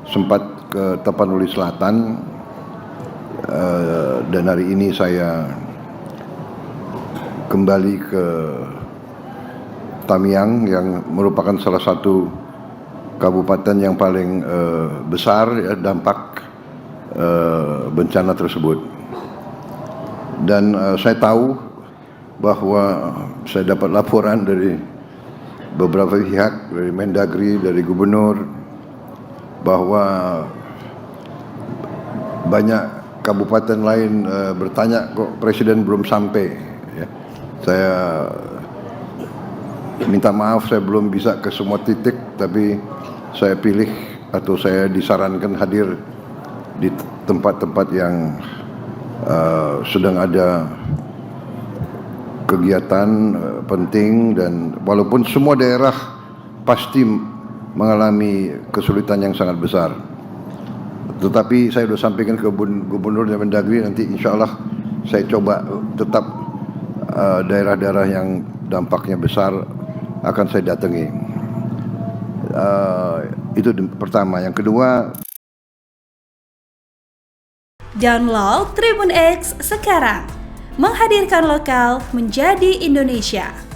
sempat ke Tapanuli Selatan, dan hari ini saya kembali ke Tamiang yang merupakan salah satu kabupaten yang paling besar ya, dampak bencana tersebut. Dan saya tahu bahwa saya dapat laporan dari beberapa pihak, dari Mendagri, dari Gubernur, bahwa banyak kabupaten lain bertanya kok Presiden belum sampai. Ya. Saya minta maaf, saya belum bisa ke semua titik, tapi saya pilih atau saya disarankan hadir di tempat-tempat yang sedang ada kegiatan penting, dan walaupun semua daerah pasti mengalami kesulitan yang sangat besar, tetapi saya sudah sampaikan ke Gubernur dan Mendagri, nanti insya Allah saya coba tetap daerah-daerah yang dampaknya besar akan saya datangi. Itu pertama. Yang kedua, download Tribun X sekarang, menghadirkan lokal menjadi Indonesia.